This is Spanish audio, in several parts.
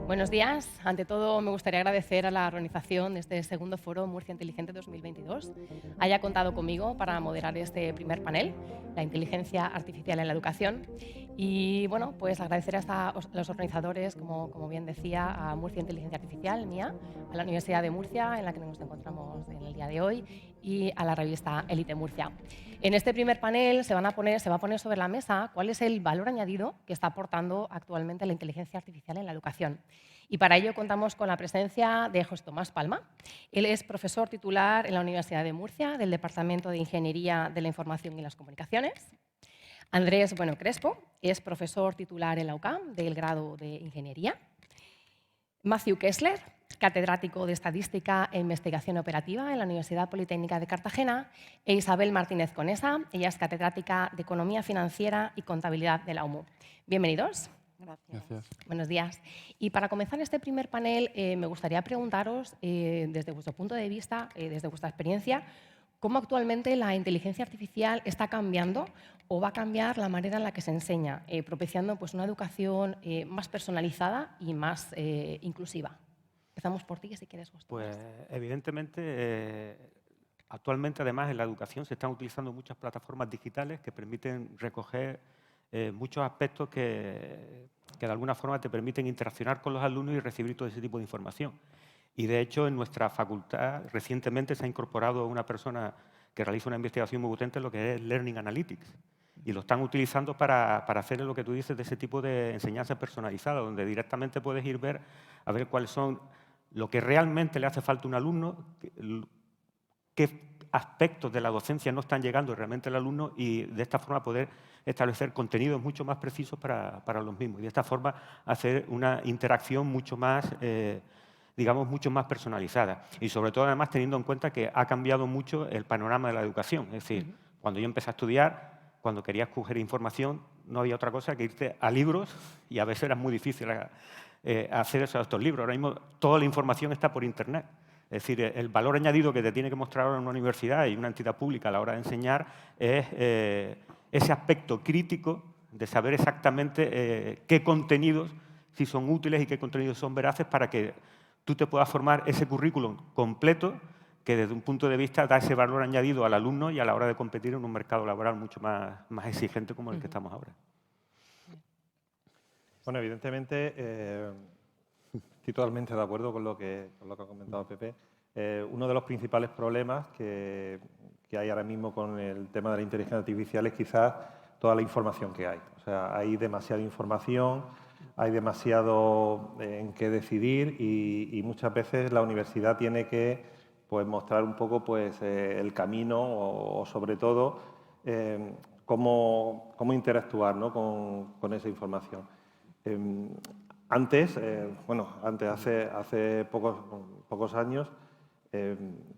Buenos días. Ante todo, me gustaría agradecer a la organización de este segundo foro Murcia Inteligente 2022 haya contado conmigo para moderar este primer panel, la inteligencia artificial en la educación. Y bueno, pues agradecer a los organizadores, como bien decía, a Murcia Inteligencia Artificial, MIA, a la Universidad de Murcia, en la que nos encontramos en el día de hoy, y a la revista Elite Murcia. En este primer panel se va a poner sobre la mesa cuál es el valor añadido que está aportando actualmente la inteligencia artificial en la educación. Y para ello contamos con la presencia de José Tomás Palma. Él es profesor titular en la Universidad de Murcia del Departamento de Ingeniería de la Información y las Comunicaciones. Andrés Crespo es profesor titular en la UCAM del grado de Ingeniería. Matthew Kessler, catedrático de Estadística e Investigación Operativa en la Universidad Politécnica de Cartagena, e Isabel Martínez Conesa, ella es catedrática de Economía Financiera y Contabilidad de la UMU. Bienvenidos. Gracias. Buenos días. Y para comenzar este primer panel, me gustaría preguntaros, desde vuestro punto de vista, desde vuestra experiencia, cómo actualmente la inteligencia artificial está cambiando o va a cambiar la manera en la que se enseña, propiciando pues, una educación más personalizada y más inclusiva. Empezamos por ti, si quieres, José. Pues evidentemente, actualmente además en la educación se están utilizando muchas plataformas digitales que permiten recoger muchos aspectos que de alguna forma te permiten interaccionar con los alumnos y recibir todo ese tipo de información. Y de hecho en nuestra facultad recientemente se ha incorporado una persona que realiza una investigación muy potente en lo que es Learning Analytics. Y lo están utilizando para hacer lo que tú dices de ese tipo de enseñanza personalizada, donde directamente puedes ir a ver cuáles son lo que realmente le hace falta a un alumno, qué aspectos de la docencia no están llegando realmente al alumno y de esta forma poder establecer contenidos mucho más precisos para los mismos. Y de esta forma hacer una interacción mucho más, digamos, mucho más personalizada. Y sobre todo, además, teniendo en cuenta que ha cambiado mucho el panorama de la educación. Es decir, cuando yo empecé a estudiar, cuando querías coger información, no había otra cosa que irte a libros y a veces era muy difícil hacer eso a estos libros. Ahora mismo toda la información está por Internet. Es decir, el valor añadido que te tiene que mostrar ahora una universidad y una entidad pública a la hora de enseñar es ese aspecto crítico de saber exactamente qué contenidos sí son útiles y qué contenidos son veraces para que tú te puedas formar ese currículum completo que desde un punto de vista da ese valor añadido al alumno y a la hora de competir en un mercado laboral mucho más exigente como el que estamos ahora. Bueno, evidentemente, estoy totalmente de acuerdo con lo que ha comentado Pepe. Uno de los principales problemas que hay ahora mismo con el tema de la inteligencia artificial es quizás toda la información que hay. O sea, hay demasiada información, hay demasiado en qué decidir y muchas veces la universidad tiene que mostrar un poco el camino o sobre todo cómo interactuar, ¿no? con esa información. Antes, hace pocos años,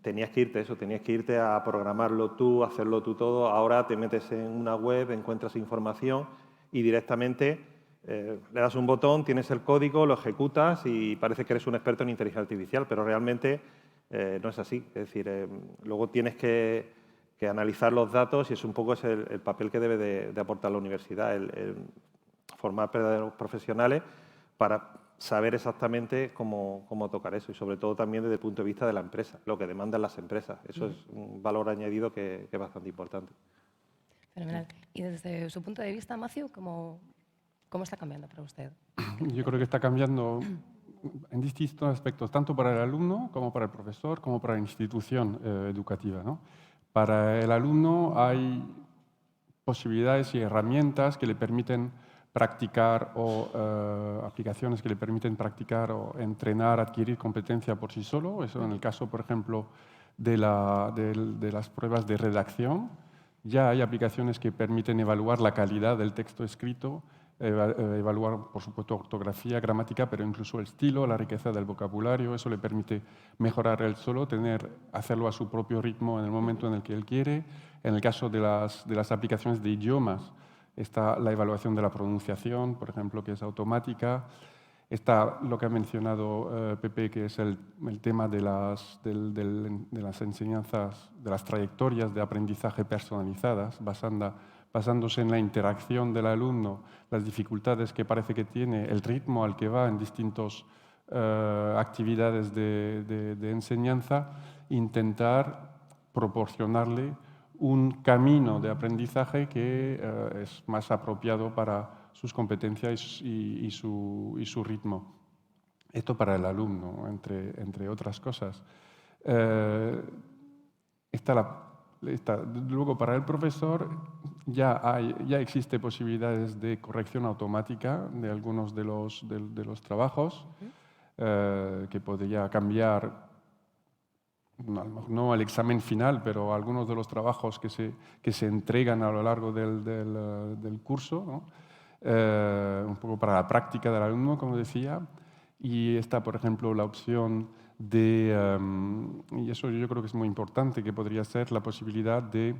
tenías que irte a programarlo tú, hacerlo tú todo. Ahora te metes en una web, encuentras información y directamente le das un botón, tienes el código, lo ejecutas y parece que eres un experto en inteligencia artificial, pero realmente no es así. Es decir, luego tienes que analizar los datos y es un poco el papel que debe de aportar la universidad, el formar verdaderos profesionales para saber exactamente cómo tocar eso y sobre todo también desde el punto de vista de la empresa, lo que demandan las empresas. Eso es un valor añadido que es bastante importante. Fenomenal. Y desde su punto de vista, Matthew, ¿cómo está cambiando para usted? Yo creo que está cambiando en distintos aspectos, tanto para el alumno como para el profesor, como para la institución educativa, ¿no? Para el alumno hay posibilidades y herramientas que le permiten practicar o aplicaciones que le permiten practicar o entrenar, adquirir competencia por sí solo. Eso en el caso, por ejemplo, de las pruebas de redacción. Ya hay aplicaciones que permiten evaluar la calidad del texto escrito, evaluar, por supuesto, ortografía, gramática, pero incluso el estilo, la riqueza del vocabulario. Eso le permite mejorar él solo, hacerlo a su propio ritmo en el momento en el que él quiere. En el caso de las aplicaciones de idiomas, está la evaluación de la pronunciación, por ejemplo, que es automática. Está lo que ha mencionado Pepe, que es el tema de las enseñanzas, de las trayectorias de aprendizaje personalizadas, basándose en la interacción del alumno, las dificultades que parece que tiene, el ritmo al que va en distintas actividades de enseñanza, intentar proporcionarle un camino de aprendizaje que es más apropiado para sus competencias y su ritmo. Esto para el alumno, entre otras cosas. Luego, para el profesor, ya existe posibilidades de corrección automática de algunos de los trabajos, que podría cambiar, no el examen final, pero algunos de los trabajos que se entregan a lo largo del curso, ¿no? Un poco para la práctica del alumno, como decía. Y está, por ejemplo, la opción de, y eso yo creo que es muy importante, que podría ser la posibilidad de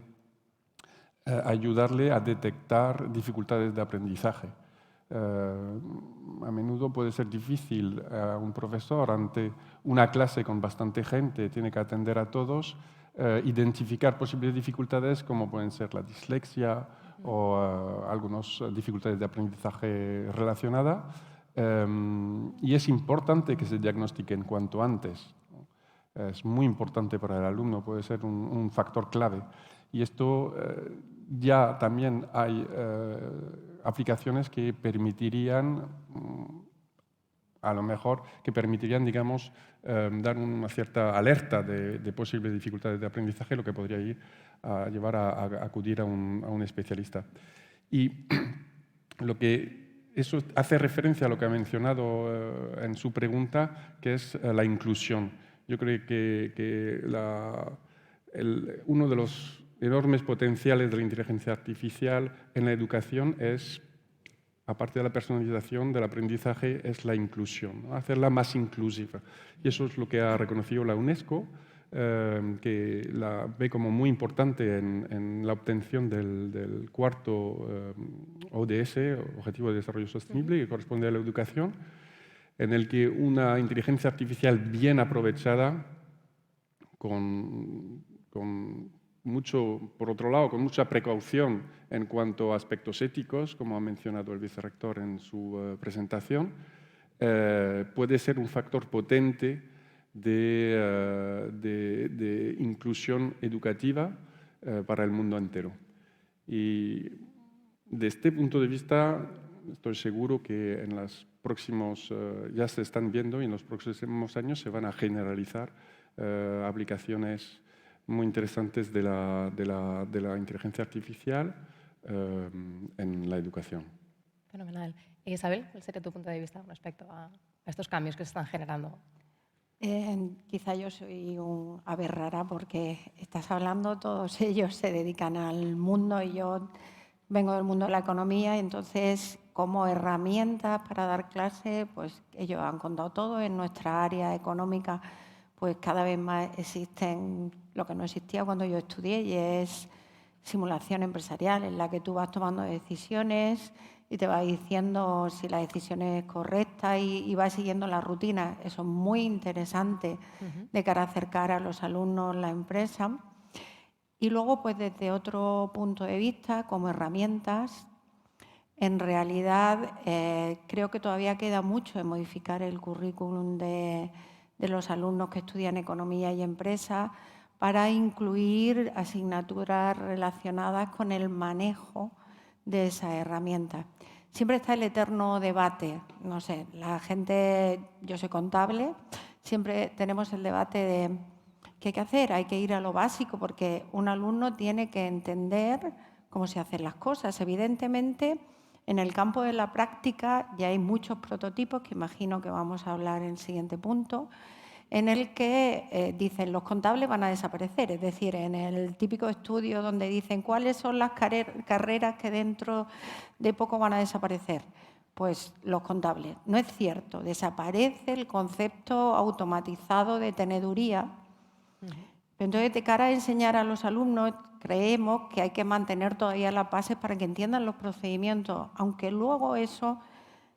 ayudarle a detectar dificultades de aprendizaje. A menudo puede ser difícil a un profesor, ante una clase con bastante gente, tiene que atender a todos, identificar posibles dificultades como pueden ser la dislexia o algunas dificultades de aprendizaje relacionadas. Y es importante que se diagnostiquen cuanto antes. Es muy importante para el alumno, puede ser un factor clave. Y esto ya también hay aplicaciones que permitirían, a lo mejor, digamos, dar una cierta alerta de posibles dificultades de aprendizaje, lo que podría llevar a acudir a un especialista. Y eso hace referencia a lo que ha mencionado en su pregunta, que es la inclusión. Yo creo que uno de los enormes potenciales de la inteligencia artificial en la educación es, aparte de la personalización del aprendizaje, es la inclusión, ¿no? Hacerla más inclusiva. Y eso es lo que ha reconocido la UNESCO, que la ve como muy importante en la obtención del cuarto ODS, Objetivo de Desarrollo Sostenible, que corresponde a la educación, en el que una inteligencia artificial bien aprovechada, por otro lado, con mucha precaución en cuanto a aspectos éticos, como ha mencionado el vicerrector en su presentación, puede ser un factor potente de inclusión educativa para el mundo entero. Y de este punto de vista, estoy seguro que en los próximos, ya se están viendo y en los próximos años se van a generalizar aplicaciones muy interesantes de la inteligencia artificial en la educación. Fenomenal. Isabel, ¿cuál sería tu punto de vista respecto a estos cambios que se están generando? Quizá yo soy un ave rara porque estás hablando, todos ellos se dedican al mundo y yo vengo del mundo de la economía, entonces como herramientas para dar clase, pues ellos han contado todo. En nuestra área económica, pues cada vez más existen lo que no existía cuando yo estudié, y es simulación empresarial, en la que tú vas tomando decisiones y te va diciendo si la decisión es correcta y vas siguiendo la rutina. Eso es muy interesante de cara a acercar a los alumnos la empresa. Y luego, pues desde otro punto de vista, como herramientas, en realidad creo que todavía queda mucho de modificar el currículum de los alumnos que estudian economía y empresa para incluir asignaturas relacionadas con el manejo de esas herramientas. Siempre está el eterno debate, no sé, la gente, yo soy contable, siempre tenemos el debate de ¿qué hay que hacer? Hay que ir a lo básico porque un alumno tiene que entender cómo se hacen las cosas. Evidentemente, en el campo de la práctica ya hay muchos prototipos, que imagino que vamos a hablar en el siguiente punto, en el que dicen los contables van a desaparecer, es decir, en el típico estudio donde dicen cuáles son las carreras que dentro de poco van a desaparecer. Pues los contables. No es cierto, desaparece el concepto automatizado de teneduría. Entonces, de cara a enseñar a los alumnos, creemos que hay que mantener todavía las bases para que entiendan los procedimientos, aunque luego eso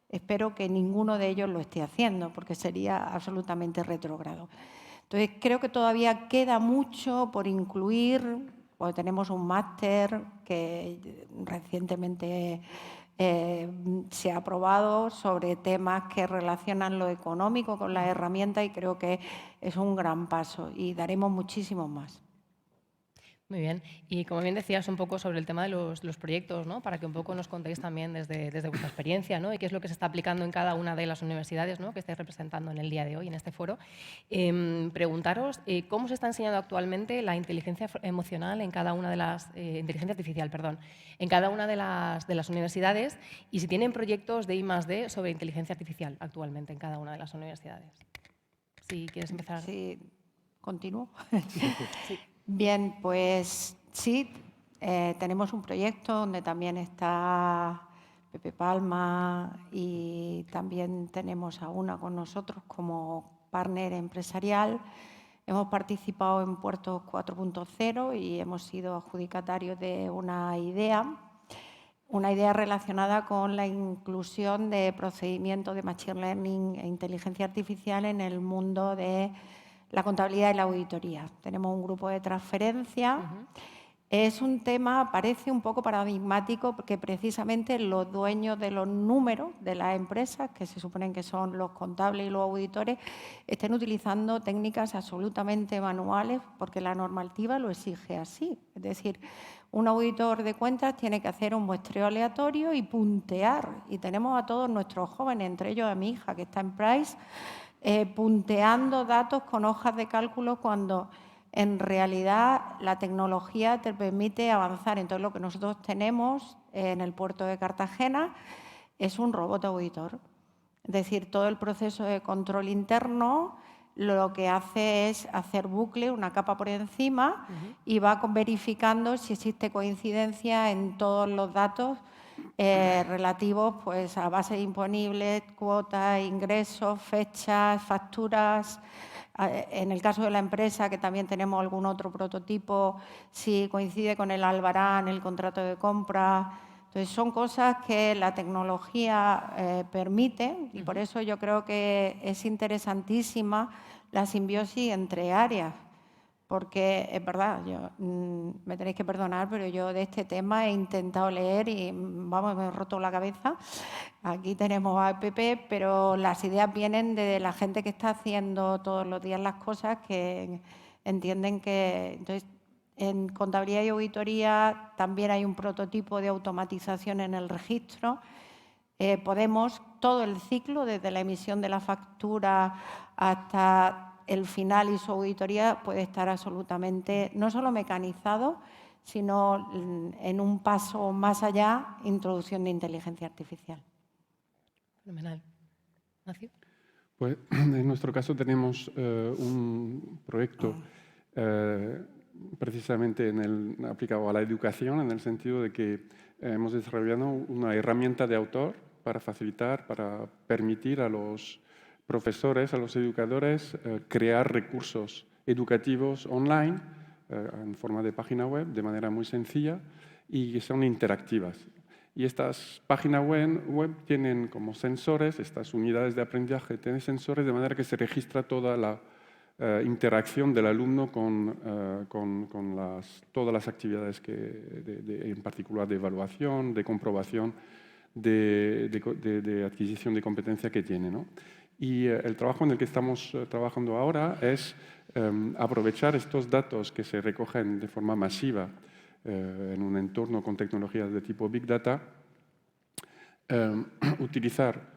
espero que ninguno de ellos lo esté haciendo, porque sería absolutamente retrógrado. Entonces, creo que todavía queda mucho por incluir Pues tenemos un máster que recientemente se ha aprobado sobre temas que relacionan lo económico con las herramientas y creo que es un gran paso y daremos muchísimos más. Muy bien. Y como bien decías un poco sobre el tema de los proyectos, ¿no? Para que un poco nos contéis también desde vuestra experiencia, ¿no? Y qué es lo que se está aplicando en cada una de las universidades, ¿no? Que estáis representando en el día de hoy, en este foro. Preguntaros cómo se está enseñando actualmente la inteligencia emocional en cada una de las... inteligencia artificial, perdón, en cada una de las universidades y si tienen proyectos de I+D sobre inteligencia artificial actualmente en cada una de las universidades. Si quieres empezar. Sí, ¿continúo? Sí. Bien, pues sí, tenemos un proyecto donde también está Pepe Palma y también tenemos a UNA con nosotros como partner empresarial. Hemos participado en Puertos 4.0 y hemos sido adjudicatarios de una idea relacionada con la inclusión de procedimientos de Machine Learning e inteligencia artificial en el mundo de la contabilidad y la auditoría. Tenemos un grupo de transferencia. Es un tema, parece un poco paradigmático, porque precisamente los dueños de los números de las empresas, que se suponen que son los contables y los auditores, estén utilizando técnicas absolutamente manuales, porque la normativa lo exige así. Es decir, un auditor de cuentas tiene que hacer un muestreo aleatorio y puntear. Y tenemos a todos nuestros jóvenes, entre ellos a mi hija, que está en Price, punteando datos con hojas de cálculo cuando en realidad la tecnología te permite avanzar. Entonces, lo que nosotros tenemos en el puerto de Cartagena es un robot auditor. Es decir, todo el proceso de control interno lo que hace es hacer bucle, una capa por encima, y va verificando si existe coincidencia en todos los datos relativos pues, a bases imponibles, cuotas, ingresos, fechas, facturas. En el caso de la empresa, que también tenemos algún otro prototipo, si coincide con el albarán, el contrato de compra. Entonces, son cosas que la tecnología permite y por eso yo creo que es interesantísima la simbiosis entre áreas. Porque es verdad, me tenéis que perdonar, pero yo de este tema he intentado leer y, vamos, me he roto la cabeza. Aquí tenemos a EPP, pero las ideas vienen de la gente que está haciendo todos los días las cosas, que entienden que... Entonces, en contabilidad y auditoría también hay un prototipo de automatización en el registro. Podemos todo el ciclo, desde la emisión de la factura hasta el final y su auditoría, puede estar absolutamente, no solo mecanizado, sino en un paso más allá, introducción de inteligencia artificial. Fenomenal. ¿Ignacio? Pues en nuestro caso tenemos un proyecto precisamente aplicado a la educación, en el sentido de que hemos desarrollado una herramienta de autor para facilitar, para permitir a los profesores, a los educadores, crear recursos educativos online en forma de página web de manera muy sencilla y que son interactivas. Y estas páginas web tienen como sensores, estas unidades de aprendizaje tienen sensores de manera que se registra toda la interacción del alumno con todas las actividades en particular de evaluación, de comprobación, de adquisición de competencia que tiene, ¿no? Y el trabajo en el que estamos trabajando ahora es aprovechar estos datos que se recogen de forma masiva en un entorno con tecnologías de tipo Big Data, utilizar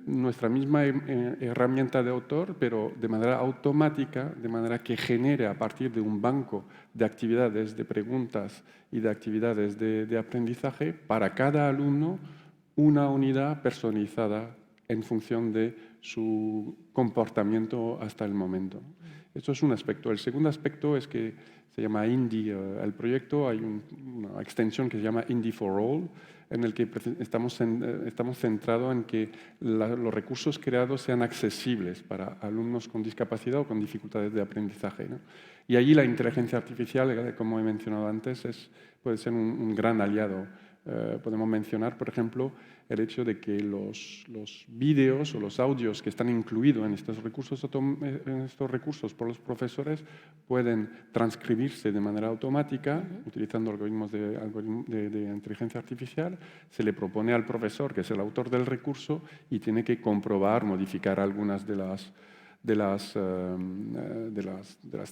nuestra misma herramienta de autor, pero de manera automática, de manera que genere a partir de un banco de actividades, de preguntas y de actividades de aprendizaje para cada alumno una unidad personalizada en función de su comportamiento hasta el momento. Esto es un aspecto. El segundo aspecto es que se llama Indie, el proyecto. Hay una extensión que se llama Indie for All, en el que estamos centrados en que los recursos creados sean accesibles para alumnos con discapacidad o con dificultades de aprendizaje, ¿no? Y allí la inteligencia artificial, como he mencionado antes, puede ser un gran aliado Podemos mencionar, por ejemplo, el hecho de que los vídeos o los audios que están incluidos en estos recursos por los profesores pueden transcribirse de manera automática utilizando algoritmos de inteligencia artificial. Se le propone al profesor, que es el autor del recurso, y tiene que comprobar, modificar algunas de las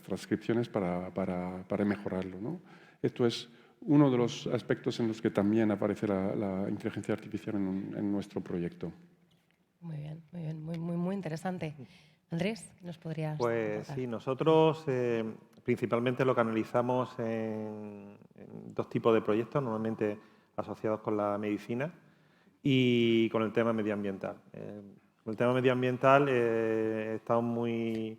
transcripciones para mejorarlo, ¿no? Esto es uno de los aspectos en los que también aparece la inteligencia artificial en nuestro proyecto. Muy bien, muy bien, muy interesante. Andrés, ¿qué nos podrías Pues contar? sí, nosotros principalmente lo canalizamos en dos tipos de proyectos, normalmente asociados con la medicina y con el tema medioambiental. Con el tema medioambiental estamos muy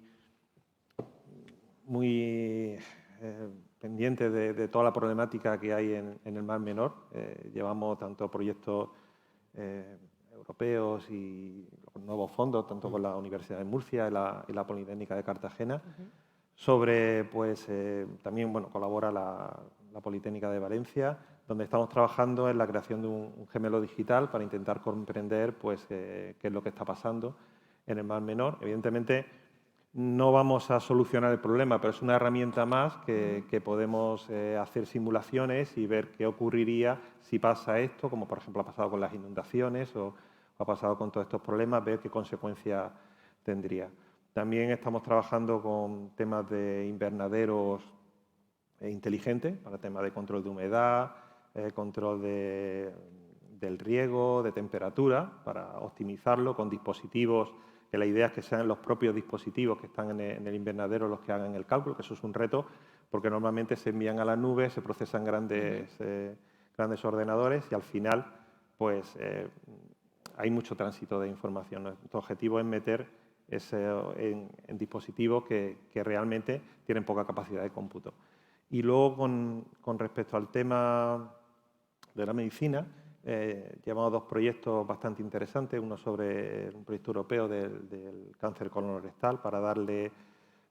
pendientes de toda la problemática que hay en el Mar Menor. Llevamos tanto proyectos europeos y nuevos fondos, tanto con la Universidad de Murcia y la Politécnica de Cartagena. Sobre, pues, también colabora la Politécnica de Valencia, donde estamos trabajando en la creación de un gemelo digital para intentar comprender pues, qué es lo que está pasando en el Mar Menor. Evidentemente, no vamos a solucionar el problema, pero es una herramienta más que podemos hacer simulaciones y ver qué ocurriría si pasa esto, como por ejemplo ha pasado con las inundaciones o ha pasado con todos estos problemas, ver qué consecuencias tendría. También estamos trabajando con temas de invernaderos inteligentes, para temas de control de humedad, control del riego, de temperatura, para optimizarlo con dispositivos, que la idea es que sean los propios dispositivos que están en el invernadero los que hagan el cálculo, que eso es un reto, porque normalmente se envían a la nube, se procesan grandes ordenadores y al final pues, hay mucho tránsito de información. Nuestro objetivo es meter en dispositivos que realmente tienen poca capacidad de cómputo. Y luego, con respecto al tema de la medicina, llevamos dos proyectos bastante interesantes, uno sobre un proyecto europeo del cáncer colorectal para darle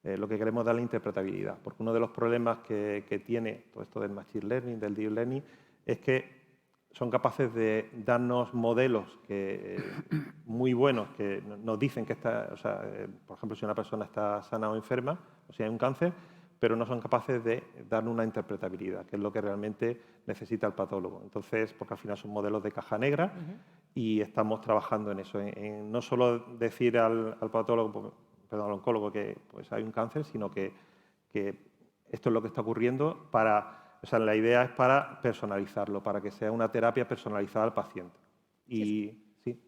lo que queremos darle interpretabilidad, porque uno de los problemas que tiene todo esto del machine learning, del deep learning, es que son capaces de darnos modelos muy buenos que nos dicen que por ejemplo, si una persona está sana o enferma, o si hay un cáncer, pero no son capaces de dar una interpretabilidad, que es lo que realmente necesita el patólogo. Entonces, porque al final son modelos de caja negra y estamos trabajando en eso, en no solo decir al patólogo, perdón, al oncólogo que pues, hay un cáncer, sino que esto es lo que está ocurriendo la idea es para personalizarlo, para que sea una terapia personalizada al paciente. Sí,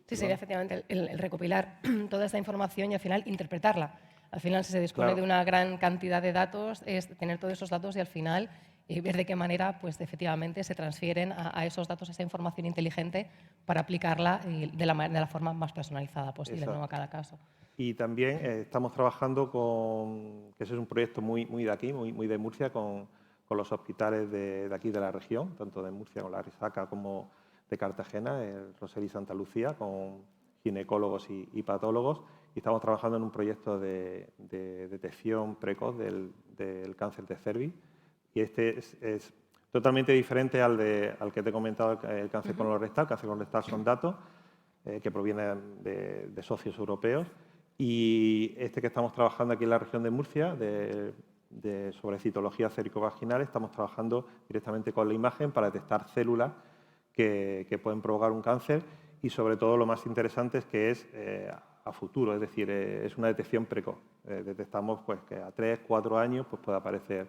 sería efectivamente el recopilar toda esta información y al final interpretarla. Al final, si se dispone de una gran cantidad de datos, es tener todos esos datos y al final ver de qué manera pues, efectivamente se transfieren a esos datos, a esa información inteligente para aplicarla de la forma más personalizada posible, ¿no? A cada caso. Y también estamos trabajando que ese es un proyecto muy de aquí, muy de Murcia, con los hospitales de aquí de la región, tanto de Murcia con la Risaca como de Cartagena, el Roser y Santa Lucía, con ginecólogos y patólogos, y estamos trabajando en un proyecto de detección precoz del cáncer de cervix, y este es totalmente diferente al que te he comentado, el cáncer colorectal. El cáncer colorectal son datos que provienen de socios europeos, y este que estamos trabajando aquí en la región de Murcia, sobre citología cérico-vaginal, estamos trabajando directamente con la imagen para detectar células que pueden provocar un cáncer, y sobre todo lo más interesante es que es a futuro, es decir, es una detección precoz. Detectamos pues, que a 3 o 4 años pues, puede aparecer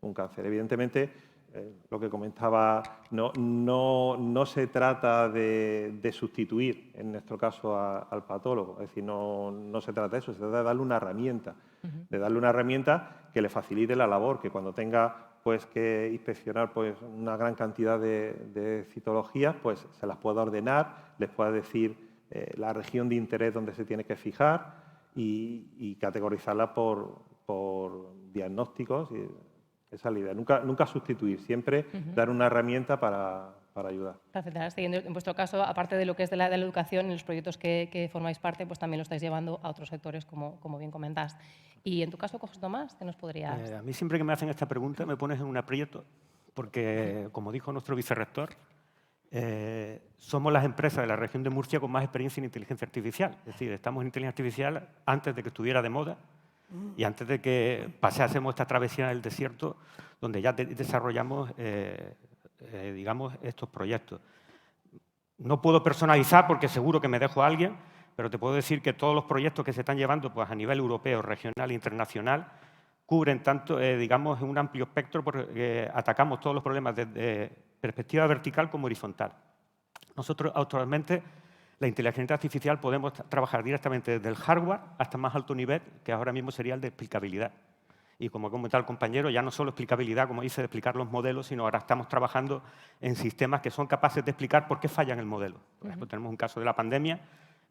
un cáncer. Evidentemente, lo que comentaba, no se trata de sustituir, en nuestro caso, al patólogo. Es decir, no se trata de eso, se trata de darle una herramienta, que le facilite la labor, que cuando tenga pues, que inspeccionar pues, una gran cantidad de citologías, pues se las pueda ordenar, les pueda decir la región de interés donde se tiene que fijar y categorizarla por diagnósticos. Esa es la idea. Nunca sustituir, siempre dar una herramienta para ayudar. En vuestro caso, aparte de lo que es de la educación, en los proyectos que formáis parte, pues también lo estáis llevando a otros sectores, como bien comentás. Y en tu caso, José Tomás, ¿qué nos podrías...? A mí siempre que me hacen esta pregunta me pones en un aprieto, porque, como dijo nuestro vicerrector, somos las empresas de la región de Murcia con más experiencia en inteligencia artificial. Es decir, estamos en inteligencia artificial antes de que estuviera de moda y antes de que pasásemos esta travesía del desierto, donde ya desarrollamos digamos, estos proyectos. No puedo personalizar porque seguro que me dejo a alguien, pero te puedo decir que todos los proyectos que se están llevando pues, a nivel europeo, regional e internacional cubren tanto, digamos, un amplio espectro porque atacamos todos los problemas desde perspectiva vertical como horizontal. Nosotros actualmente la inteligencia artificial podemos trabajar directamente desde el hardware hasta más alto nivel, que ahora mismo sería el de explicabilidad. Y como ha comentado el compañero, ya no solo explicabilidad, como dice, de explicar los modelos, sino ahora estamos trabajando en sistemas que son capaces de explicar por qué fallan el modelo. Por ejemplo, tenemos un caso de la pandemia,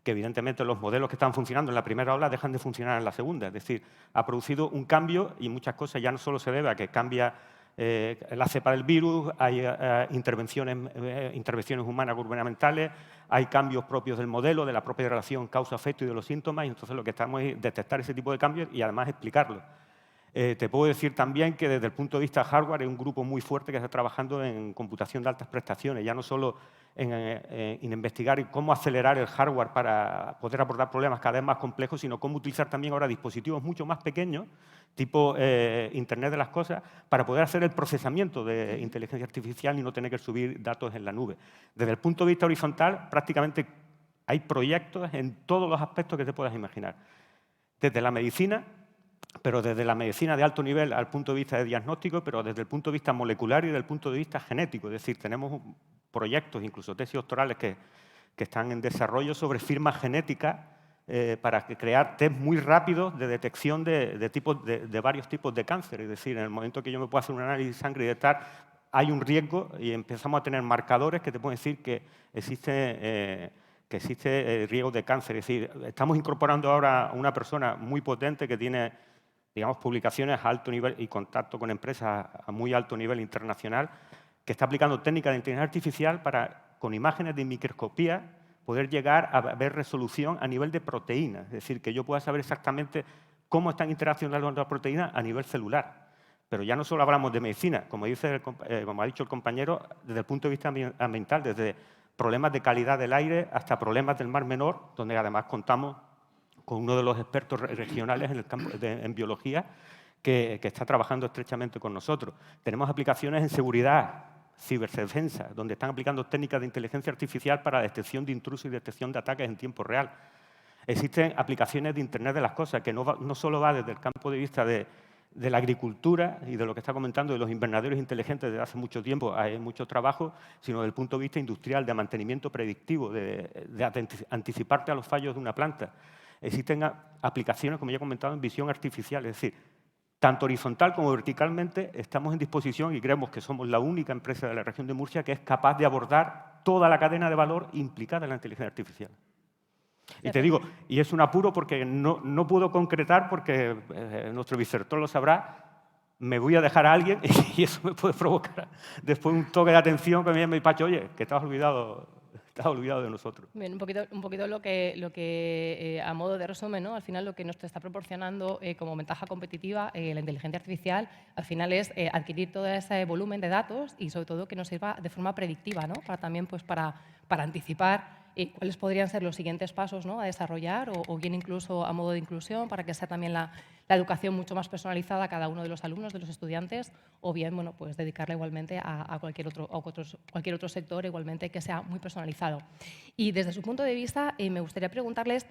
que evidentemente los modelos que están funcionando en la primera ola dejan de funcionar en la segunda. Es decir, ha producido un cambio y muchas cosas ya no solo se debe a que cambia la cepa del virus, hay intervenciones humanas gubernamentales, hay cambios propios del modelo, de la propia relación causa-efecto y de los síntomas, y entonces lo que estamos es detectar ese tipo de cambios y además explicarlo. Te puedo decir también que desde el punto de vista hardware hay un grupo muy fuerte que está trabajando en computación de altas prestaciones, ya no solo en investigar cómo acelerar el hardware para poder abordar problemas cada vez más complejos, sino cómo utilizar también ahora dispositivos mucho más pequeños, tipo Internet de las cosas, para poder hacer el procesamiento de inteligencia artificial y no tener que subir datos en la nube. Desde el punto de vista horizontal, prácticamente hay proyectos en todos los aspectos que te puedas imaginar. Desde la medicina, pero desde la medicina de alto nivel al punto de vista de diagnóstico, pero desde el punto de vista molecular y desde el punto de vista genético. Es decir, tenemos proyectos, incluso tesis doctorales que están en desarrollo sobre firmas genéticas para crear test muy rápidos de detección de varios tipos de cáncer. Es decir, en el momento que yo me puedo hacer un análisis de sangre y detectar, hay un riesgo y empezamos a tener marcadores que te pueden decir que existe riesgo de cáncer. Es decir, estamos incorporando ahora a una persona muy potente que tiene, digamos, publicaciones a alto nivel y contacto con empresas a muy alto nivel internacional, que está aplicando técnicas de inteligencia artificial para, con imágenes de microscopía, poder llegar a ver resolución a nivel de proteínas. Es decir, que yo pueda saber exactamente cómo están interaccionando las proteínas a nivel celular. Pero ya no solo hablamos de medicina, como ha dicho el compañero, desde el punto de vista ambiental, desde problemas de calidad del aire hasta problemas del Mar Menor, donde además contamos con uno de los expertos regionales en el campo en biología que está trabajando estrechamente con nosotros. Tenemos aplicaciones en seguridad, ciberdefensa, donde están aplicando técnicas de inteligencia artificial para la detección de intrusos y detección de ataques en tiempo real. Existen aplicaciones de Internet de las cosas, que no solo va desde el campo de vista de la agricultura y de lo que está comentando de los invernaderos inteligentes desde hace mucho tiempo, hay mucho trabajo, sino desde el punto de vista industrial, de mantenimiento predictivo, de anticiparte a los fallos de una planta. Existen aplicaciones, como ya he comentado, en visión artificial, es decir, tanto horizontal como verticalmente estamos en disposición y creemos que somos la única empresa de la región de Murcia que es capaz de abordar toda la cadena de valor implicada en la inteligencia artificial. Y te digo, y es un apuro porque no puedo concretar porque nuestro vicerrector lo sabrá, me voy a dejar a alguien y eso me puede provocar después un toque de atención que me llame mi Pacho, oye, que te has olvidado de nosotros. Bien, un poquito lo que a modo de resumen, ¿no? Al final lo que nos está proporcionando como ventaja competitiva la inteligencia artificial, al final es adquirir todo ese volumen de datos y sobre todo que nos sirva de forma predictiva, ¿no? Para también pues, para anticipar cuáles podrían ser los siguientes pasos, ¿no? A desarrollar o bien incluso a modo de inclusión para que sea también la educación mucho más personalizada a cada uno de los alumnos, de los estudiantes, o bien bueno, pues dedicarla igualmente a cualquier otro sector igualmente que sea muy personalizado. Y desde su punto de vista me gustaría preguntarles,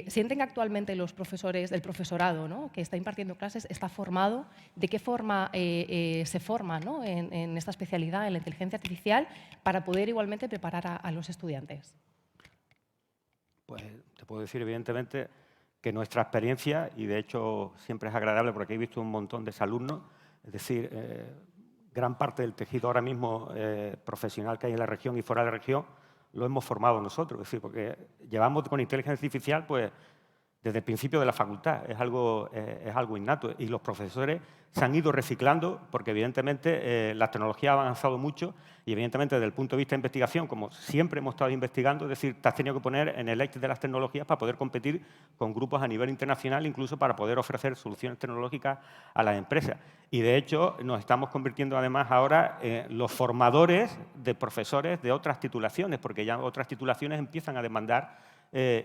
¿sienten que actualmente los profesores, el profesorado, ¿no? Que está impartiendo clases, está formado? ¿De qué forma se forma, ¿no? en esta especialidad, en la inteligencia artificial, para poder igualmente preparar a los estudiantes? Pues te puedo decir, evidentemente, que nuestra experiencia, y de hecho siempre es agradable porque he visto un montón de alumnos, es decir, gran parte del tejido ahora mismo profesional que hay en la región y fuera de la región, lo hemos formado nosotros, es decir, porque llevamos con inteligencia artificial pues, desde el principio de la facultad, es algo innato, y los profesores se han ido reciclando porque evidentemente la tecnología ha avanzado mucho y evidentemente desde el punto de vista de investigación, como siempre hemos estado investigando, es decir, te has tenido que poner en el eje de las tecnologías para poder competir con grupos a nivel internacional, incluso para poder ofrecer soluciones tecnológicas a las empresas. Y de hecho nos estamos convirtiendo además ahora en los formadores de profesores de otras titulaciones, porque ya otras titulaciones empiezan a demandar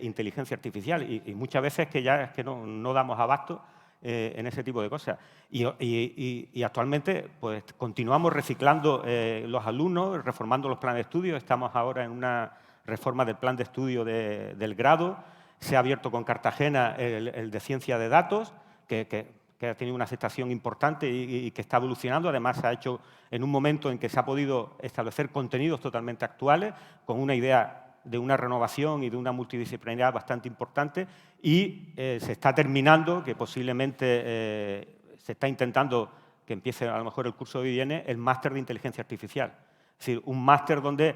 inteligencia artificial y muchas veces que ya es que no damos abasto en ese tipo de cosas. Y actualmente pues, continuamos reciclando los alumnos, reformando los planes de estudio. Estamos ahora en una reforma del plan de estudio del grado. Se ha abierto con Cartagena el de ciencia de datos, que ha tenido una aceptación importante y que está evolucionando. Además, se ha hecho en un momento en que se ha podido establecer contenidos totalmente actuales, con una idea de una renovación y de una multidisciplinaridad bastante importante y se está terminando, que posiblemente se está intentando que empiece a lo mejor el curso que viene, el máster de inteligencia artificial. Es decir, un máster donde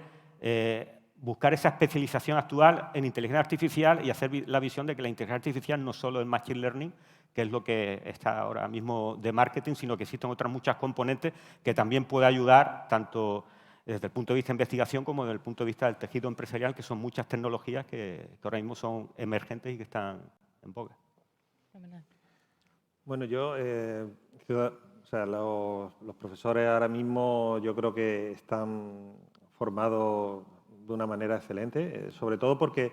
buscar esa especialización actual en inteligencia artificial y hacer la visión de que la inteligencia artificial no solo es machine learning, que es lo que está ahora mismo de marketing, sino que existen otras muchas componentes que también puede ayudar tanto desde el punto de vista de investigación como desde el punto de vista del tejido empresarial, que son muchas tecnologías que ahora mismo son emergentes y que están en boga. Bueno, yo, o sea, los profesores ahora mismo yo creo que están formados de una manera excelente, sobre todo porque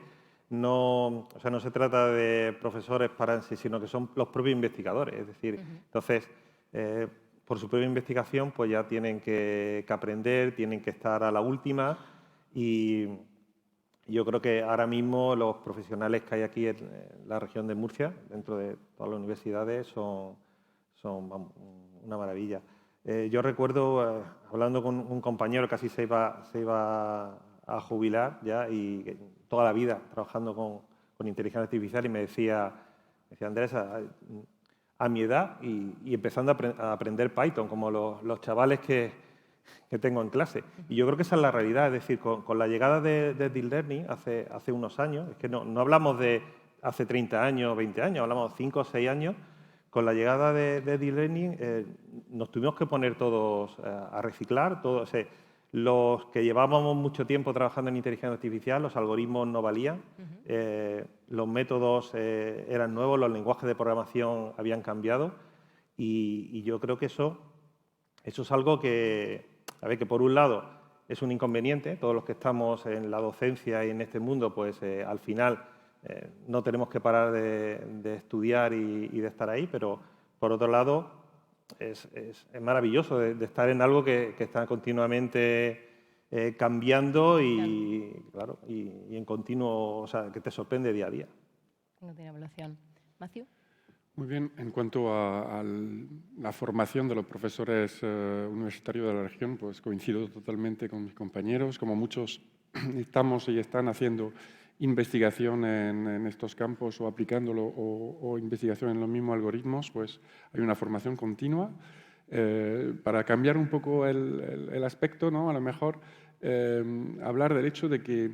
no se trata de profesores para sí, sino que son los propios investigadores. Es decir, entonces, por su propia investigación, pues ya tienen que aprender, tienen que estar a la última y yo creo que ahora mismo los profesionales que hay aquí en la región de Murcia, dentro de todas las universidades, son vamos, una maravilla. Yo recuerdo, hablando con un compañero que casi se iba a jubilar ya y toda la vida trabajando con inteligencia artificial y me decía Andrés, a mi edad y empezando a aprender Python, como los chavales que tengo en clase. Y yo creo que esa es la realidad, es decir, con la llegada de Deep Learning hace unos años, es que no hablamos de hace 30 años, 20 años, hablamos de 5 o 6 años, con la llegada de Deep Learning nos tuvimos que poner todos a reciclar, todos, los que llevábamos mucho tiempo trabajando en inteligencia artificial, los algoritmos no valían, los métodos eran nuevos, los lenguajes de programación habían cambiado y yo creo que eso es algo que, que por un lado es un inconveniente, todos los que estamos en la docencia y en este mundo, pues al final no tenemos que parar de estudiar y de estar ahí, pero por otro lado es maravilloso de estar en algo que está continuamente cambiando y, claro, y en continuo, o sea, que te sorprende día a día. No tiene evolución. Matthew. Muy bien, en cuanto a la formación de los profesores universitarios de la región, pues coincido totalmente con mis compañeros. Como muchos estamos y están haciendo investigación en estos campos o aplicándolo o investigación en los mismos algoritmos, pues hay una formación continua. Para cambiar un poco el aspecto, ¿no? A lo mejor hablar del hecho de que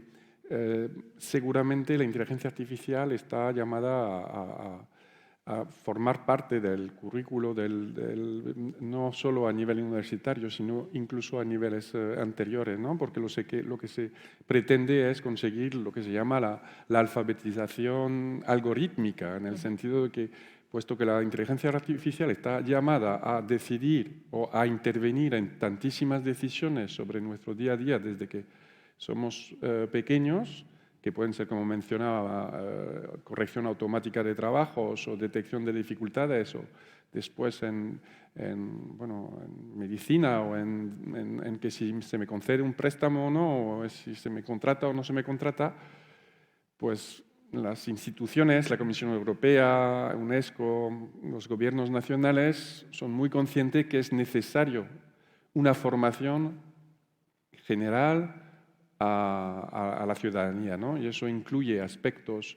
seguramente la inteligencia artificial está llamada a formar parte del currículo no solo a nivel universitario, sino incluso a niveles anteriores, ¿no? Porque lo que se pretende es conseguir lo que se llama la alfabetización algorítmica, en el sentido de que, puesto que la inteligencia artificial está llamada a decidir o a intervenir en tantísimas decisiones sobre nuestro día a día desde que somos pequeños, que pueden ser, como mencionaba, corrección automática de trabajos o detección de dificultades, o después en medicina o en que si se me concede un préstamo o no, o si se me contrata o no se me contrata, pues las instituciones, la Comisión Europea, UNESCO, los gobiernos nacionales son muy conscientes que es necesario una formación general a la ciudadanía, ¿no? Y eso incluye aspectos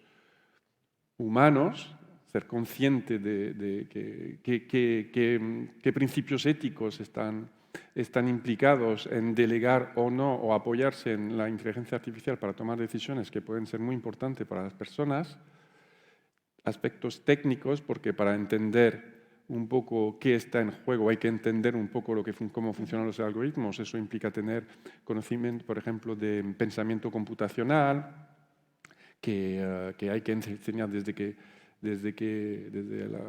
humanos, ser consciente de qué principios éticos están implicados en delegar o no, o apoyarse en la inteligencia artificial para tomar decisiones que pueden ser muy importantes para las personas, aspectos técnicos, porque para entender un poco qué está en juego, hay que entender un poco cómo funcionan los algoritmos. Eso implica tener conocimiento, por ejemplo, de pensamiento computacional, que hay que enseñar desde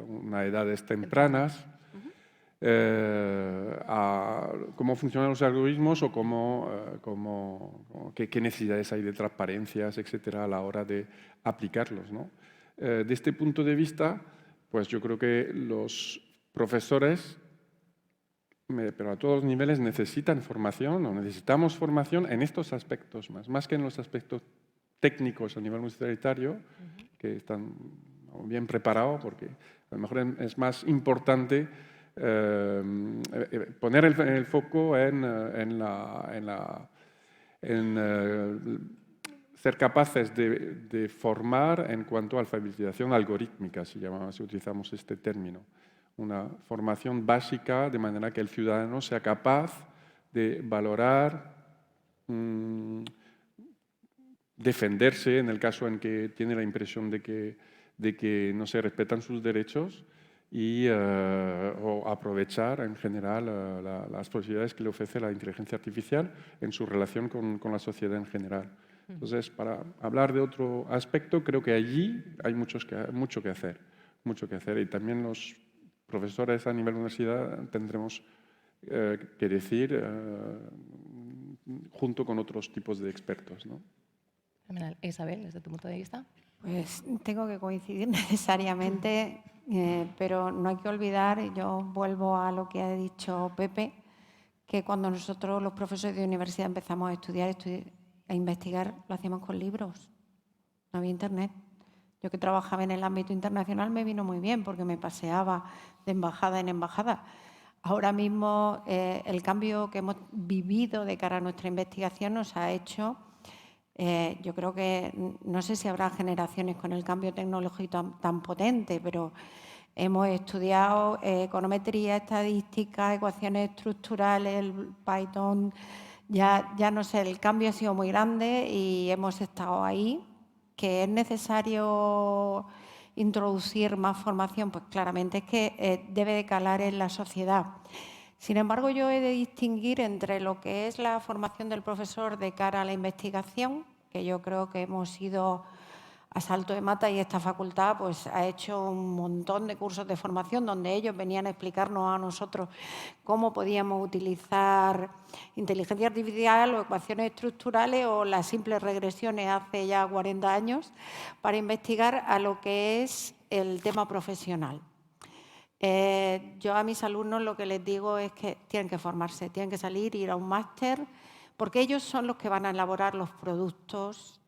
una edades tempranas, a cómo funcionan los algoritmos o qué necesidades hay de transparencias, etcétera, a la hora de aplicarlos, ¿no? De este punto de vista, pues yo creo que los profesores, pero a todos los niveles, necesitan formación o necesitamos formación en estos aspectos más que en los aspectos técnicos a nivel universitario, que están bien preparados, porque a lo mejor es más importante poner el foco en ser capaces de formar en cuanto a alfabetización algorítmica, si utilizamos este término. Una formación básica de manera que el ciudadano sea capaz de valorar, defenderse en el caso en que tiene la impresión de que no se respetan sus derechos o aprovechar en general las posibilidades que le ofrece la inteligencia artificial en su relación con la sociedad en general. Entonces, para hablar de otro aspecto, creo que allí hay mucho que hacer. Y también los profesores a nivel universidad tendremos que decir junto con otros tipos de expertos, ¿no? Isabel, desde tu punto de vista. Pues tengo que coincidir necesariamente, pero no hay que olvidar, y yo vuelvo a lo que ha dicho Pepe, que cuando nosotros los profesores de universidad empezamos a estudiar, a investigar, lo hacíamos con libros, no había internet. Yo que trabajaba en el ámbito internacional me vino muy bien porque me paseaba de embajada en embajada. Ahora mismo el cambio que hemos vivido de cara a nuestra investigación nos ha hecho, yo creo que, no sé si habrá generaciones con el cambio tecnológico tan potente, pero hemos estudiado econometría, estadística, ecuaciones estructurales, el Python, ya no sé, el cambio ha sido muy grande y hemos estado ahí. ¿Que es necesario introducir más formación? Pues claramente es que debe de calar en la sociedad. Sin embargo, yo he de distinguir entre lo que es la formación del profesor de cara a la investigación, que yo creo que hemos ido a salto de mata y esta facultad pues, ha hecho un montón de cursos de formación donde ellos venían a explicarnos a nosotros cómo podíamos utilizar inteligencia artificial o ecuaciones estructurales o las simples regresiones hace ya 40 años para investigar a lo que es el tema profesional. Yo a mis alumnos lo que les digo es que tienen que formarse, tienen que salir, ir a un máster, porque ellos son los que van a elaborar los productos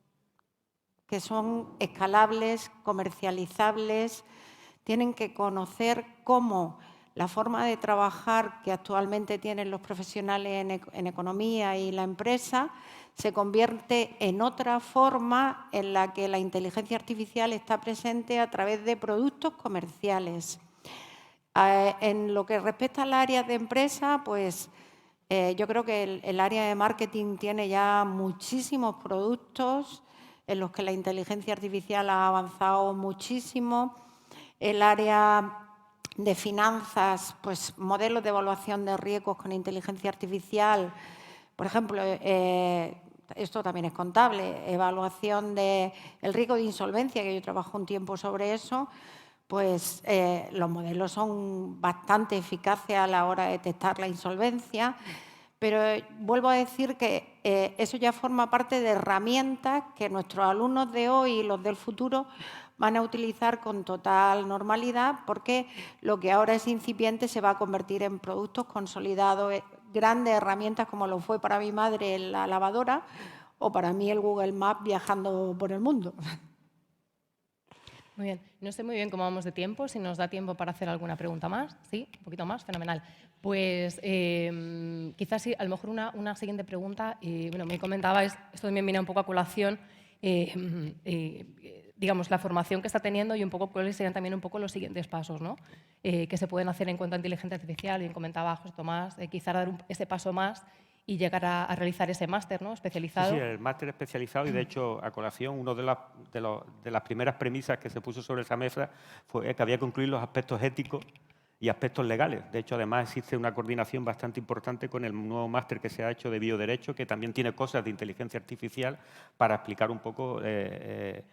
que son escalables, comercializables, tienen que conocer cómo la forma de trabajar que actualmente tienen los profesionales en economía y la empresa se convierte en otra forma en la que la inteligencia artificial está presente a través de productos comerciales. En lo que respecta al área de empresa, pues yo creo que el área de marketing tiene ya muchísimos productos en los que la inteligencia artificial ha avanzado muchísimo. El área de finanzas, pues modelos de evaluación de riesgos con inteligencia artificial. Por ejemplo, esto también es contable, evaluación del riesgo de insolvencia, que yo trabajo un tiempo sobre eso, pues los modelos son bastante eficaces a la hora de detectar la insolvencia. Pero vuelvo a decir que eso ya forma parte de herramientas que nuestros alumnos de hoy y los del futuro van a utilizar con total normalidad porque lo que ahora es incipiente se va a convertir en productos consolidados, grandes herramientas como lo fue para mi madre la lavadora o para mí el Google Maps viajando por el mundo. Muy bien. No sé muy bien cómo vamos de tiempo, si nos da tiempo para hacer alguna pregunta más. ¿Sí? ¿Un poquito más? Fenomenal. Pues quizás sí, a lo mejor una siguiente pregunta. Bueno, me comentabais, esto también viene un poco a colación, digamos, la formación que está teniendo y un poco cuáles serían también un poco los siguientes pasos, ¿no? Que se pueden hacer en cuanto a inteligencia artificial. Bien comentaba José Tomás, quizás dar ese paso más y llegar a realizar ese máster, ¿no?, especializado. Sí, el máster especializado y, de hecho, a colación, una de las primeras premisas que se puso sobre esa mesa fue que había que incluir los aspectos éticos y aspectos legales. De hecho, además, existe una coordinación bastante importante con el nuevo máster que se ha hecho de bioderecho, que también tiene cosas de inteligencia artificial para explicar un poco el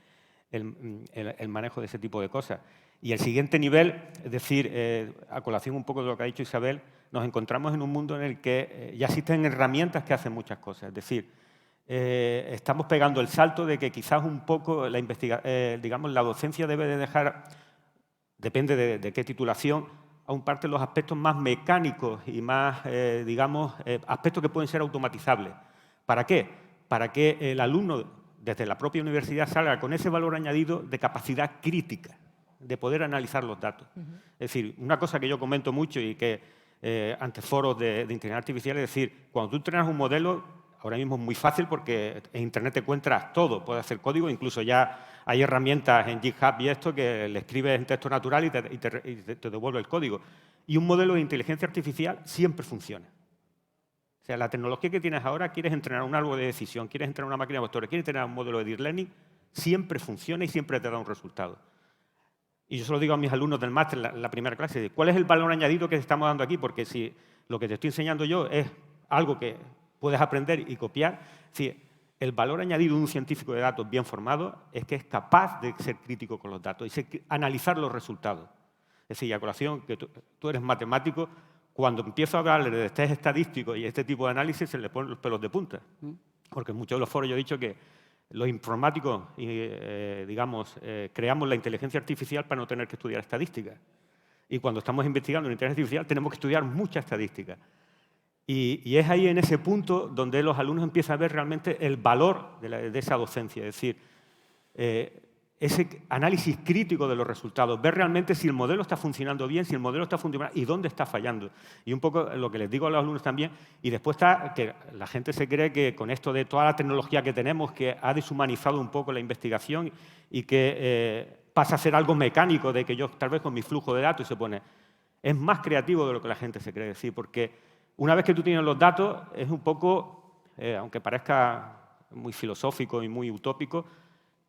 manejo de ese tipo de cosas. Y el siguiente nivel, es decir, a colación un poco de lo que ha dicho Isabel, nos encontramos en un mundo en el que ya existen herramientas que hacen muchas cosas. Es decir, estamos pegando el salto de que quizás un poco digamos, la docencia debe de dejar, depende de qué titulación, aún parte los aspectos más mecánicos y más, digamos, aspectos que pueden ser automatizables. ¿Para qué? Para que el alumno, desde la propia universidad, salga con ese valor añadido de capacidad crítica, de poder analizar los datos. Es decir, una cosa que yo comento mucho y que ante foros de inteligencia artificial es decir, cuando tú entrenas un modelo, ahora mismo es muy fácil porque en Internet te encuentras todo, puedes hacer código, incluso ya hay herramientas en GitHub y esto que le escribes en texto natural y te devuelve el código. Y un modelo de inteligencia artificial siempre funciona. O sea, la tecnología que tienes ahora, quieres entrenar un árbol de decisión, quieres entrenar una máquina de vectores, quieres entrenar un modelo de deep learning, siempre funciona y siempre te da un resultado. Y yo se lo digo a mis alumnos del máster en la primera clase, ¿cuál es el valor añadido que te estamos dando aquí? Porque si lo que te estoy enseñando yo es algo que puedes aprender y copiar, si el valor añadido de un científico de datos bien formado es que es capaz de ser crítico con los datos y analizar los resultados. Es decir, a colación, que tú eres matemático, cuando empiezo a hablarle de test estadísticos y este tipo de análisis se le ponen los pelos de punta. Porque en muchos de los foros yo he dicho que los informáticos, digamos, creamos la inteligencia artificial para no tener que estudiar estadística. Y cuando estamos investigando en inteligencia artificial tenemos que estudiar mucha estadística. Y es ahí en ese punto donde los alumnos empiezan a ver realmente el valor de esa docencia. Es decir, ese análisis crítico de los resultados, ver realmente si el modelo está funcionando bien, si el modelo está funcionando y dónde está fallando. Y un poco lo que les digo a los alumnos también, y después está que la gente se cree que con esto de toda la tecnología que tenemos, que ha deshumanizado un poco la investigación y que pasa a ser algo mecánico, de que yo tal vez con mi flujo de datos se pone... Es más creativo de lo que la gente se cree decir, porque una vez que tú tienes los datos, es un poco, aunque parezca muy filosófico y muy utópico,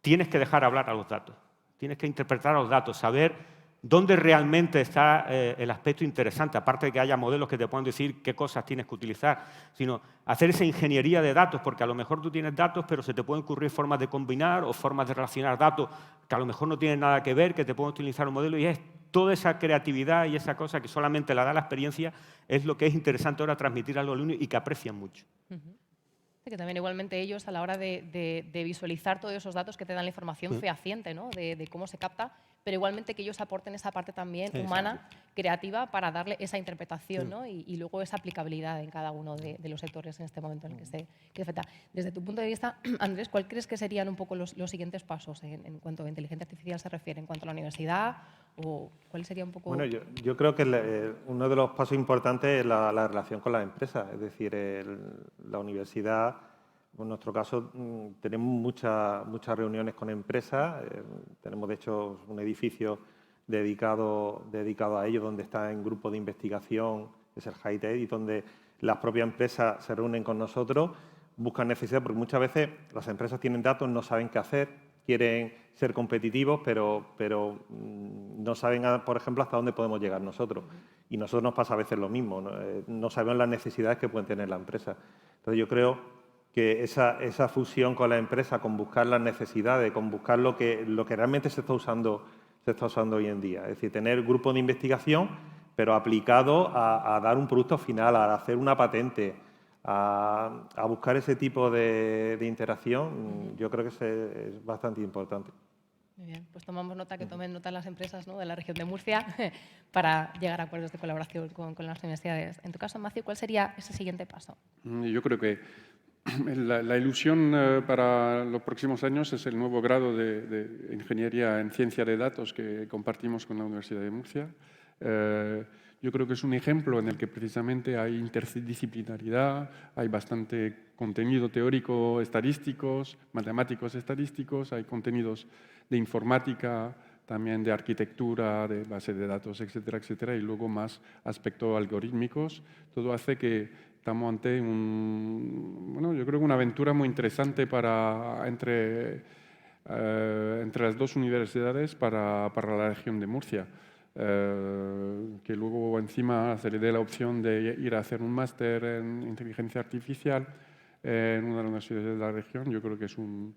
tienes que dejar hablar a los datos, tienes que interpretar a los datos, saber dónde realmente está el aspecto interesante, aparte de que haya modelos que te puedan decir qué cosas tienes que utilizar, sino hacer esa ingeniería de datos, porque a lo mejor tú tienes datos, pero se te pueden ocurrir formas de combinar o formas de relacionar datos que a lo mejor no tienen nada que ver, que te pueden utilizar un modelo, y es toda esa creatividad y esa cosa que solamente la da la experiencia, es lo que es interesante ahora transmitir a los alumnos y que aprecian mucho. Que también igualmente ellos a la hora de visualizar todos esos datos que te dan la información fehaciente, ¿no? de cómo se capta, pero igualmente que ellos aporten esa parte también humana, creativa, para darle esa interpretación, ¿no? y luego esa aplicabilidad en cada uno de los sectores en este momento en el que se afecta. Desde tu punto de vista, Andrés, ¿cuál crees que serían un poco los siguientes pasos en cuanto a inteligencia artificial se refiere? ¿En cuanto a la universidad? ¿O cuál sería un poco...? Bueno, yo creo que uno de los pasos importantes es la relación con las empresas. Es decir, la universidad, en nuestro caso, tenemos muchas reuniones con empresas. Tenemos, de hecho, un edificio dedicado a ello, donde está en grupo de investigación, que es el Hightech, y donde las propias empresas se reúnen con nosotros, buscan necesidades, porque muchas veces las empresas tienen datos, no saben qué hacer, quieren ser competitivos, pero no saben, por ejemplo, hasta dónde podemos llegar nosotros. Y a nosotros nos pasa a veces lo mismo, no sabemos las necesidades que pueden tener la empresa. Entonces, yo creo que esa fusión con la empresa, con buscar las necesidades, con buscar lo que realmente se está usando hoy en día. Es decir, tener grupos de investigación, pero aplicado a dar un producto final, a hacer una patente, a buscar ese tipo de interacción, yo creo que es bastante importante. Muy bien, pues tomamos nota, que tomen nota las empresas, ¿no?, de la región de Murcia para llegar a acuerdos de colaboración con las universidades. En tu caso, Macio, ¿cuál sería ese siguiente paso? Yo creo que la ilusión para los próximos años es el nuevo grado de Ingeniería en Ciencia de Datos que compartimos con la Universidad de Murcia. Yo creo que es un ejemplo en el que precisamente hay interdisciplinaridad, hay bastante contenido teórico estadísticos, matemáticos estadísticos, hay contenidos de informática, también de arquitectura, de base de datos, etcétera, etcétera, y luego más aspectos algorítmicos. Todo hace que estamos ante yo creo que una aventura muy interesante entre las dos universidades para la región de Murcia. que luego encima se le dé la opción de ir a hacer un máster en inteligencia artificial en una de las universidades de la región. Yo creo que es un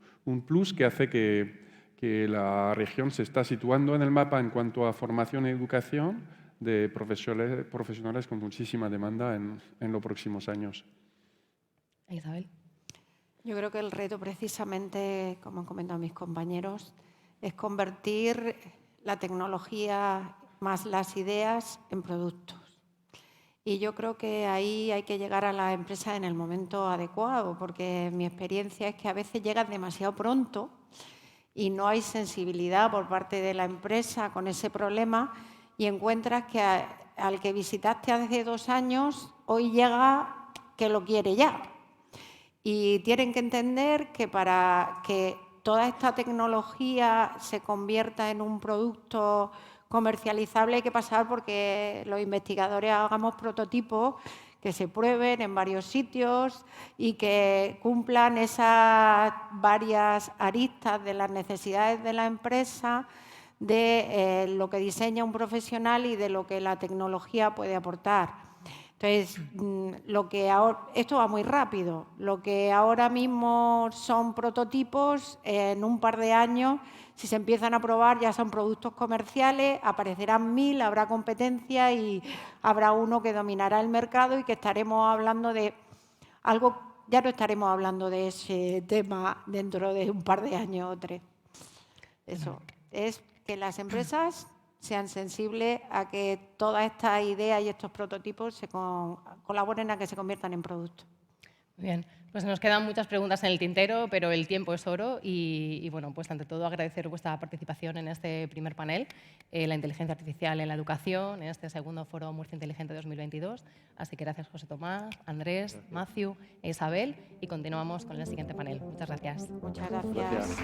plus que hace que la región se está situando en el mapa en cuanto a formación y educación de profesionales con muchísima demanda en los próximos años. Isabel. Yo creo que el reto precisamente, como han comentado mis compañeros, es convertir la tecnología más las ideas en productos. Y yo creo que ahí hay que llegar a la empresa en el momento adecuado, porque mi experiencia es que a veces llegas demasiado pronto y no hay sensibilidad por parte de la empresa con ese problema y encuentras que al que visitaste hace 2 años, hoy llega que lo quiere ya. Y tienen que entender que para que toda esta tecnología se convierta en un producto comercializable hay que pasar porque los investigadores hagamos prototipos que se prueben en varios sitios y que cumplan esas varias aristas de las necesidades de la empresa, de lo que diseña un profesional y de lo que la tecnología puede aportar. Entonces, esto va muy rápido. Lo que ahora mismo son prototipos, en un par de años, si se empiezan a probar, ya son productos comerciales, aparecerán 1000, habrá competencia y habrá uno que dominará el mercado y que estaremos hablando de algo, ya no estaremos hablando de ese tema dentro de un par de años o 3. Eso, es que las empresas sean sensibles a que todas estas ideas y estos prototipos colaboren a que se conviertan en productos. Muy bien, pues nos quedan muchas preguntas en el tintero, pero el tiempo es oro y bueno, pues ante todo agradecer vuestra participación en este primer panel, la inteligencia artificial en la educación, en este segundo foro Murcia Inteligente 2022. Así que gracias José Tomás, Andrés, Matthew e Isabel y continuamos con el siguiente panel. Muchas gracias. Muchas gracias.